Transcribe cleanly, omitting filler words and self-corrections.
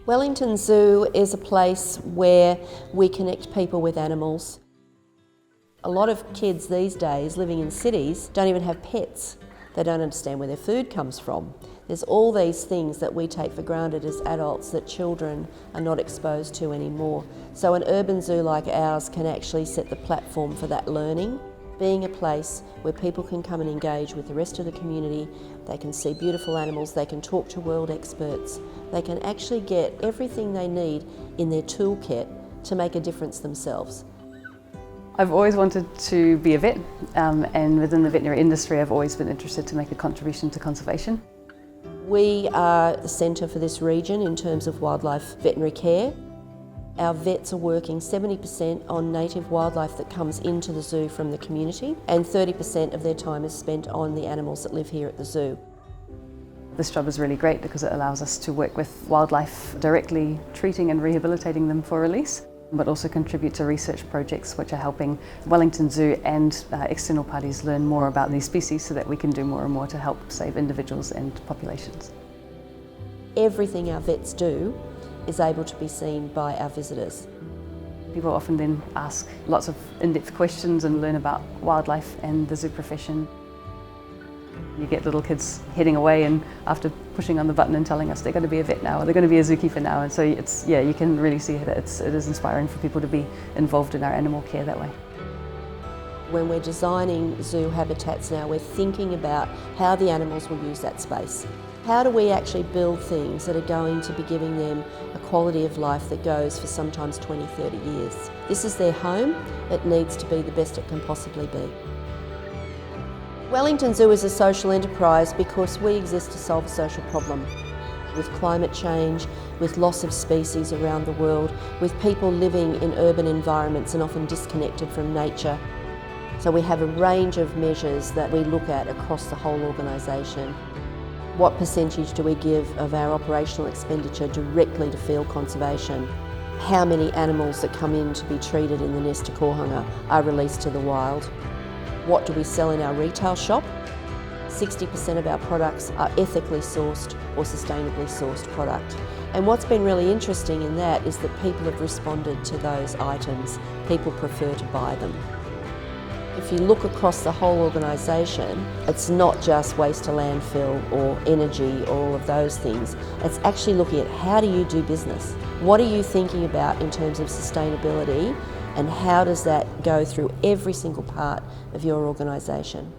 Wellington Zoo is a place where we connect people with animals. A lot of kids these days living in cities don't even have pets. They don't understand where their food comes from. There's all these things that we take for granted as adults that children are not exposed to anymore. So an urban zoo like ours can actually set the platform for that learning. Being a place where people can come and engage with the rest of the community, they can see beautiful animals, they can talk to world experts, they can actually get everything they need in their toolkit to make a difference themselves. I've always wanted to be a vet, and within the veterinary industry I've always been interested to make a contribution to conservation. We are the centre for this region in terms of wildlife veterinary care. Our vets are working 70% on native wildlife that comes into the zoo from the community, and 30% of their time is spent on the animals that live here at the zoo. This job is really great because it allows us to work with wildlife directly, treating and rehabilitating them for release, but also contribute to research projects which are helping Wellington Zoo and external parties learn more about these species so that we can do more and more to help save individuals and populations. Everything our vets do is able to be seen by our visitors. People often then ask lots of in-depth questions and learn about wildlife and the zoo profession. You get little kids heading away and after pushing on the button and telling us they're going to be a vet now or they're going to be a zookeeper now, and so you can really see that it is inspiring for people to be involved in our animal care that way. When we're designing zoo habitats now, we're thinking about how the animals will use that space. How do we actually build things that are going to be giving them a quality of life that goes for sometimes 20, 30 years? This is their home. It needs to be the best it can possibly be. Wellington Zoo is a social enterprise because we exist to solve a social problem. With climate change, with loss of species around the world, with people living in urban environments and often disconnected from nature. So we have a range of measures that we look at across the whole organisation. What percentage do we give of our operational expenditure directly to field conservation? How many animals that come in to be treated in the nest to Kohanga are released to the wild? What do we sell in our retail shop? 60% of our products are ethically sourced or sustainably sourced product. And what's been really interesting in that is that people have responded to those items. People prefer to buy them. If you look across the whole organisation, it's not just waste to landfill or energy or all of those things. It's actually looking at how do you do business? What are you thinking about in terms of sustainability, and how does that go through every single part of your organisation?